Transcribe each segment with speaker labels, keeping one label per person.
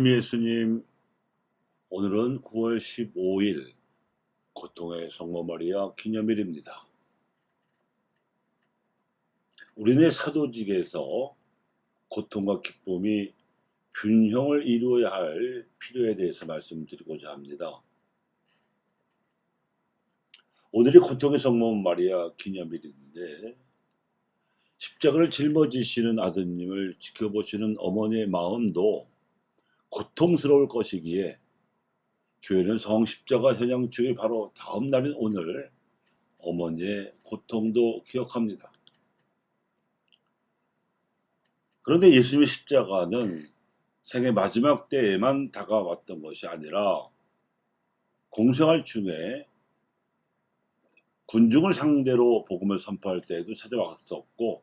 Speaker 1: 이름 예수님, 오늘은 9월 15일 고통의 성모 마리아 기념일입니다. 우리네 사도직에서 고통과 기쁨이 균형을 이루어야 할 필요에 대해서 말씀드리고자 합니다. 오늘이 고통의 성모 마리아 기념일인데 십자가를 짊어지시는 아드님을 지켜보시는 어머니의 마음도 고통스러울 것이기에 교회는 성십자가 현양축일 바로 다음 날인 오늘 어머니의 고통도 기억합니다. 그런데 예수님의 십자가는 생애 마지막 때에만 다가왔던 것이 아니라 공생활 중에 군중을 상대로 복음을 선포할 때에도 찾아왔었고,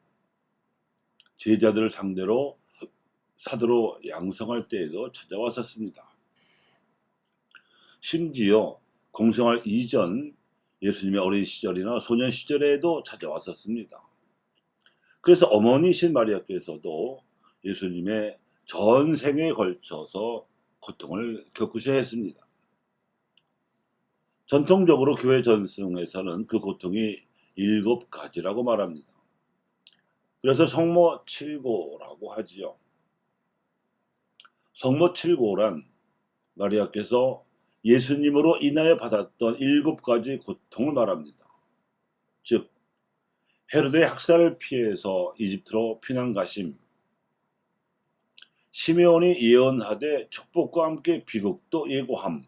Speaker 1: 제자들을 상대로 사도로 양성할 때에도 찾아왔었습니다. 심지어 공생활 이전 예수님의 어린 시절이나 소년 시절에도 찾아왔었습니다. 그래서 어머니신 마리아께서도 예수님의 전생에 걸쳐서 고통을 겪으셔야 했습니다. 전통적으로 교회 전승에서는 그 고통이 7가지라고 말합니다. 그래서 성모 7고라고 하지요. 성모 7고란 마리아께서 예수님으로 인하여 받았던 7가지 고통을 말합니다. 즉, 헤로데의 학살을 피해서 이집트로 피난 가심, 시메온이 예언하되 축복과 함께 비극도 예고함,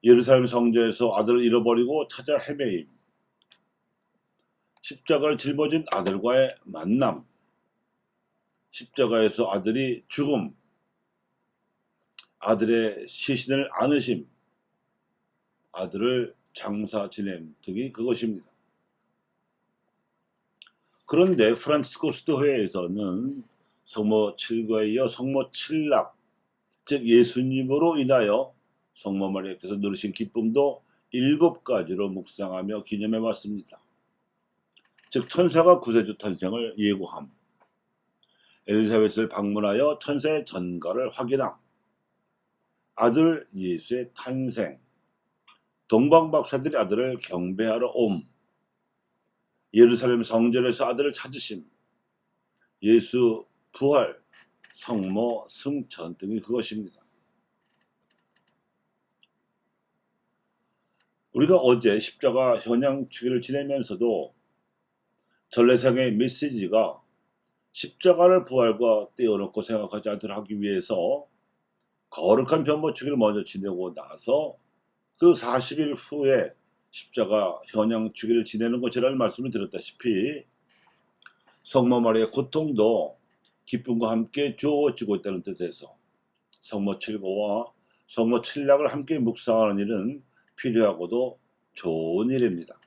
Speaker 1: 예루살렘 성전에서 아들을 잃어버리고 찾아 헤매임, 십자가를 짊어진 아들과의 만남, 십자가에서 아들이 죽음, 아들의 시신을 안으심, 아들을 장사 지냄 등이 그것입니다. 그런데 프란치스코 수도회에서는 성모 7고에 이어 성모 7락, 즉 예수님으로 인하여 성모 마리아께서 누리신 기쁨도 7가지로 묵상하며 기념해 왔습니다. 즉 천사가 구세주 탄생을 예고함, 엘리사벳을 방문하여 천사의 전가를 확인함, 아들 예수의 탄생, 동방박사들이 아들을 경배하러 옴, 예루살렘 성전에서 아들을 찾으심, 예수 부활, 성모 승천 등이 그것입니다. 우리가 어제 십자가 현양축일을 지내면서도 전례상의 메시지가 십자가를 부활과 떼어놓고 생각하지 않도록 하기 위해서 거룩한 변모축일을 먼저 지내고 나서 그 40일 후에 십자가 현양축일을 지내는 것이라는 말씀을 드렸다시피 성모 마리아의 고통도 기쁨과 함께 주어지고 있다는 뜻에서 성모 7고와 성모 7락을 함께 묵상하는 일은 필요하고도 좋은 일입니다.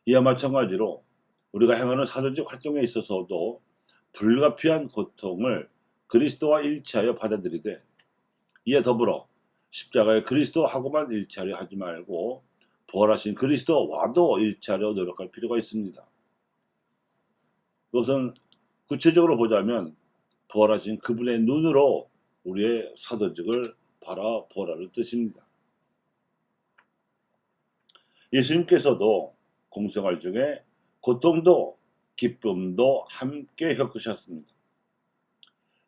Speaker 1: 이와 마찬가지로 우리가 행하는 사도직 활동에 있어서도 불가피한 고통을 그리스도와 일치하여 받아들이되, 이에 더불어 십자가의 그리스도하고만 일치하려 하지 말고 부활하신 그리스도와도 일치하려 노력할 필요가 있습니다. 그것은 구체적으로 보자면 부활하신 그분의 눈으로 우리의 사도직을 바라보라는 뜻입니다. 예수님께서도 공생활 중에 고통도 기쁨도 함께 겪으셨습니다.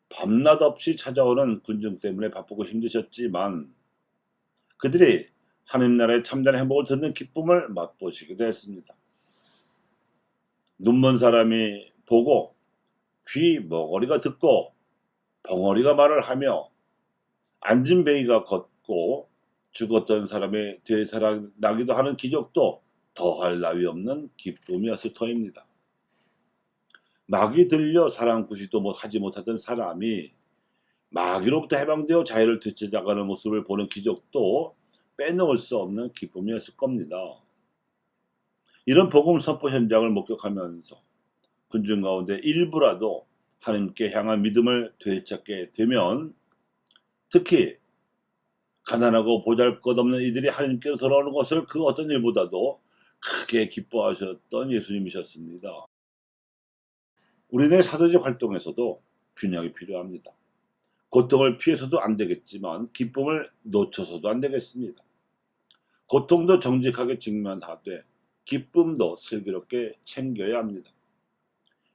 Speaker 1: 밤낮 없이 찾아오는 군중 때문에 바쁘고 힘드셨지만 그들이 하나님 나라의 참된 행복을 듣는 기쁨을 맛보시기도 했습니다. 눈먼 사람이 보고 귀 머거리가 듣고 벙어리가 말을 하며 앉은 베이가 걷고 죽었던 사람의 되살아나기도 하는 기적도 더할 나위 없는 기쁨이었을 터입니다. 마귀 들려 사람 구실도 하지 못하던 사람이 마귀로부터 해방되어 자유를 되찾아가는 모습을 보는 기적도 빼놓을 수 없는 기쁨이었을 겁니다. 이런 복음 선포 현장을 목격하면서 군중 가운데 일부라도 하나님께 향한 믿음을 되찾게 되면, 특히 가난하고 보잘것없는 이들이 하나님께로 돌아오는 것을 그 어떤 일보다도 크게 기뻐하셨던 예수님이셨습니다. 우리네 사도직 활동에서도 균형이 필요합니다. 고통을 피해서도 안 되겠지만 기쁨을 놓쳐서도 안 되겠습니다. 고통도 정직하게 직면하되 기쁨도 슬기롭게 챙겨야 합니다.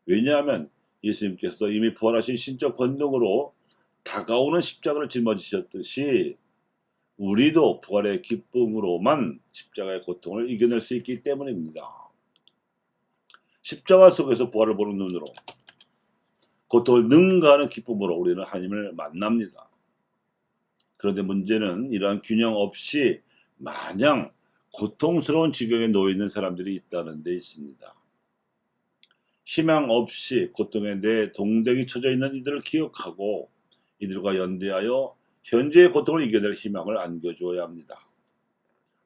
Speaker 1: 왜냐하면 예수님께서도 이미 부활하신 신적 권능으로 다가오는 십자가를 짊어지셨듯이 우리도 부활의 기쁨으로만 십자가의 고통을 이겨낼 수 있기 때문입니다. 십자가 속에서 부활을 보는 눈으로 고통을 능가하는 기쁨으로 우리는 하나님을 만납니다. 그런데 문제는 이러한 균형 없이 마냥 고통스러운 지경에 놓여 있는 사람들이 있다는 데 있습니다. 희망 없이 고통에 내 동댕이 쳐져 있는 이들을 기억하고 이들과 연대하여 현재의 고통을 이겨낼 희망을 안겨주어야 합니다.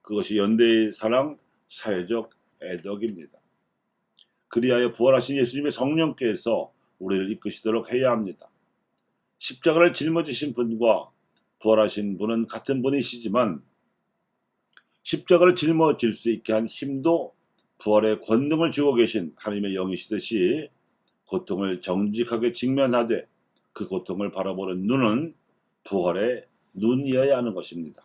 Speaker 1: 그것이 연대의 사랑, 사회적 애덕입니다. 그리하여 부활하신 예수님의 성령께서 우리를 이끄시도록 해야 합니다. 십자가를 짊어지신 분과 부활하신 분은 같은 분이시지만 십자가를 짊어질 수 있게 한 힘도 부활의 권능을 주고 계신 하나님의 영이시듯이 고통을 정직하게 직면하되 그 고통을 바라보는 눈은 부활의 눈이어야 하는 것입니다.